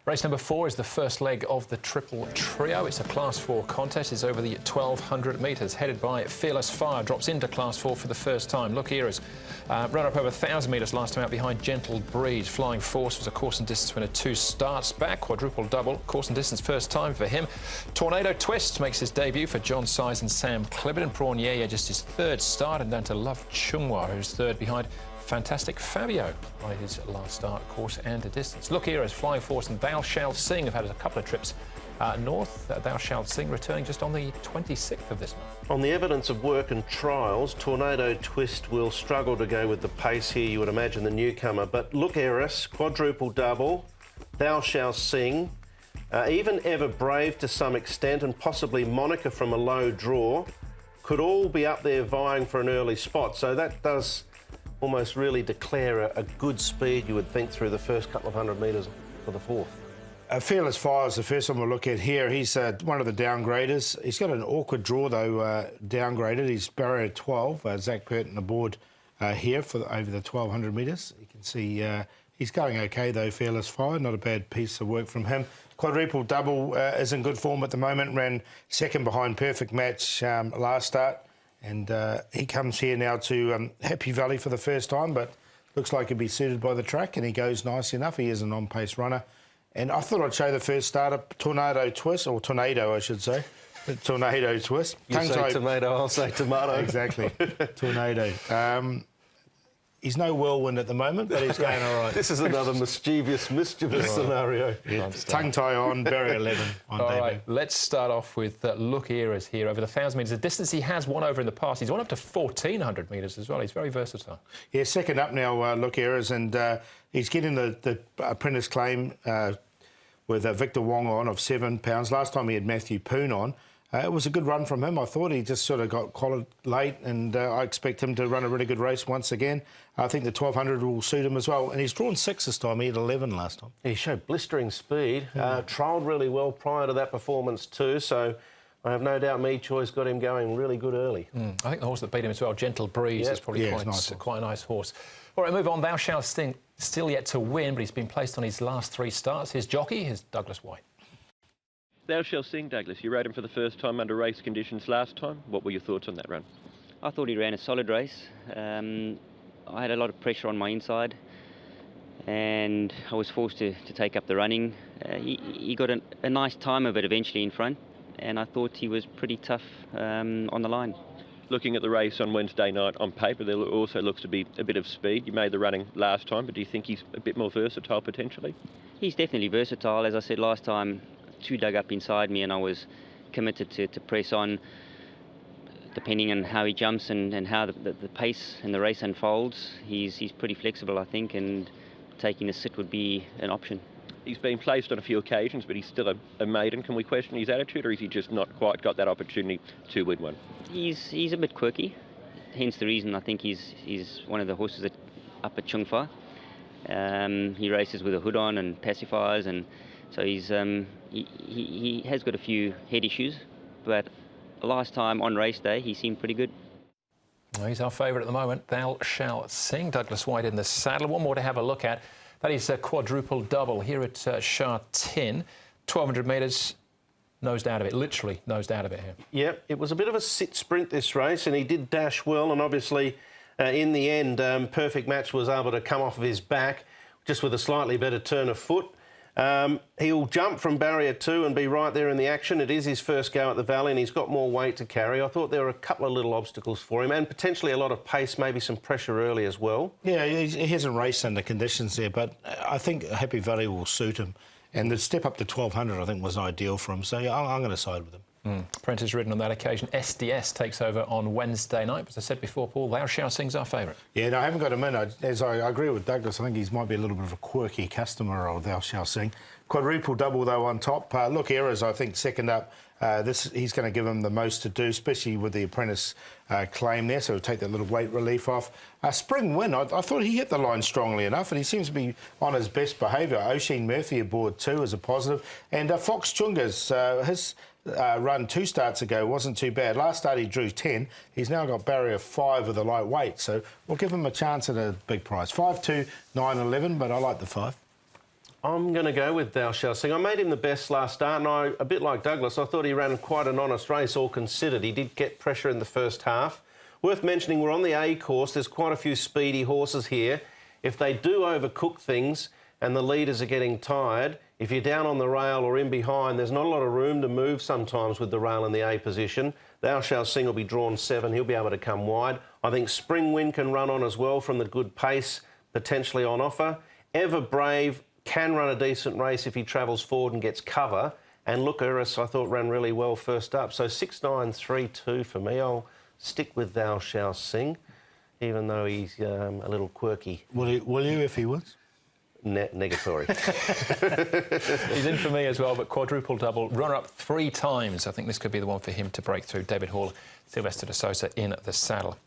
Race number 4 is the first leg of the Triple Trio. It's a Class 4 contest. It's over the 1,200 metres, headed by Fearless Fire. Drops into Class 4 for the first time. Look here as run up over 1,000 metres last time out behind Gentle Breeze. Flying Force was a course and distance winner 2 starts back. Quadruple double, course and distance first time for him. Tornado Twist makes his debut for John Size and Sam Clibberton. Prawn Yaya just his 3rd start, and down to Love Chungwa, who's 3rd behind Fantastic Fabio by his last start, course and a distance. Look here as Flying Force and Thou Shalt Sing have had a couple of trips north. Thou Shalt Sing returning just on the 26th of this month. On the evidence of work and trials, Tornado Twist will struggle to go with the pace here, you would imagine, the newcomer. But Look Eris, Quadruple Double, Thou Shalt Sing, even Ever Brave to some extent, and possibly Monica from a low draw, could all be up there vying for an early spot. So that does almost really declare a good speed, you would think, through the first couple of 100 metres for the 4th. Fearless Fire is the first one we'll look at here. He's one of the downgraders. He's got an awkward draw, though, downgraded. He's barrier 12. Zach Burton aboard here for over the 1,200 metres. You can see he's going OK, though, Fearless Fire. Not a bad piece of work from him. Quadruple Double is in good form at the moment. Ran 2nd behind Perfect Match last start. And he comes here now to Happy Valley for the first time, but looks like he'll be suited by the track, and he goes nice enough. He is an on-pace runner. And I thought I'd show the first starter, Tornado Twist, or Tornado, I should say. Tornado Twist. You say tomato, I'll say tomato. Exactly. Tornado. He's no whirlwind at the moment, but he's going all right. This is another mischievous scenario. Yeah, tongue tie on, barrier 11 on all debut. right, let's start off with Look Eras here over the 1,000 metres. The distance he has won over in the past. He's won up to 1,400 metres as well. He's very versatile. Yeah, 2nd up now, Look Eras, and he's getting the apprentice claim with Victor Wong on of £7. Last time he had Matthew Poon on. It was a good run from him. I thought he just sort of got collared late, and I expect him to run a really good race once again. I think the 1,200 will suit him as well. And he's drawn 6 this time. He had 11 last time. He showed blistering speed. Trialled really well prior to that performance too. So I have no doubt Me Choi's got him going really good early. I think the horse that beat him as well, Gentle Breeze, is probably quite a nice horse. All right, move on. Thou Shalt Sing, still yet to win, but he's been placed on his last 3 starts. His jockey is Douglas White. Thou Shalt Sing, Douglas. You rode him for the first time under race conditions last time. What were your thoughts on that run? I thought he ran a solid race. I had a lot of pressure on my inside, and I was forced to take up the running. He got a nice time of it eventually in front, and I thought he was pretty tough on the line. Looking at the race on Wednesday night, on paper, there also looks to be a bit of speed. You made the running last time, but do you think he's a bit more versatile potentially? He's definitely versatile. As I said last time, 2 dug up inside me, and I was committed to press on, depending on how he jumps and how the pace and the race unfolds. He's pretty flexible, I think, and taking a sit would be an option. He's been placed on a few occasions, but he's still a maiden. Can we question his attitude, or is he just not quite got that opportunity to win one? He's a bit quirky, hence the reason I think he's one of the horses that up at Chung Fa. He races with a hood on and pacifiers, and so he has got a few head issues, but last time on race day he seemed pretty good. Well, he's our favourite at the moment. Thou Shalt Sing. Douglas White in the saddle. One more to have a look at. That is a Quadruple Double here at Sha Tin. 1,200 metres, nosed out of it, literally nosed out of it here. Yep, it was a bit of a sit sprint this race, and he did dash well, and obviously in the end Perfect Match was able to come off of his back just with a slightly better turn of foot. He'll jump from barrier 2 and be right there in the action. It is his first go at the Valley, and he's got more weight to carry. I thought there were a couple of little obstacles for him, and potentially a lot of pace, maybe some pressure early as well. Yeah, he hasn't raced under conditions there, but I think Happy Valley will suit him. And the step up to 1,200, I think, was ideal for him. So yeah, I'm going to side with him. Apprentice ridden on that occasion. SDS takes over on Wednesday night. As I said before, Paul, Thou Shalt Sing's our favourite. Yeah, no, I haven't got him in. I agree with Douglas. I think he might be a little bit of a quirky customer of Thou Shalt Sing. Quadruple Double, though, on top. Look, Eras, I think, 2nd up. He's going to give him the most to do, especially with the apprentice claim there, so he'll take that little weight relief off. Spring Win, I thought he hit the line strongly enough, and he seems to be on his best behaviour. Oisin Murphy aboard too as a positive. And Fox Chunga's, his run 2 starts ago wasn't too bad. Last start he drew 10. He's now got barrier 5 with a light weight, so we'll give him a chance at a big price. 5, 2, 9, 11, but I like the 5. I'm going to go with Thou Shalt Sing. I made him the best last start, and a bit like Douglas, I thought he ran quite an honest race, all considered. He did get pressure in the first half. Worth mentioning, we're on the A course. There's quite a few speedy horses here. If they do overcook things and the leaders are getting tired, if you're down on the rail or in behind, there's not a lot of room to move sometimes with the rail in the A position. Thou Shalt Sing will be drawn 7. He'll be able to come wide. I think Spring Wind can run on as well from the good pace potentially on offer. Ever Brave can run a decent race if he travels forward and gets cover. And Look Eris, I thought, ran really well first up. So 6, 9, 3, 2 for me. I'll stick with Thou Shalt Sing, even though he's a little quirky. Will you if he wins? Negatory. He's in for me as well, but quadruple double, runner-up 3 times. I think this could be the one for him to break through. David Hall, Sylvester de Sosa in the saddle.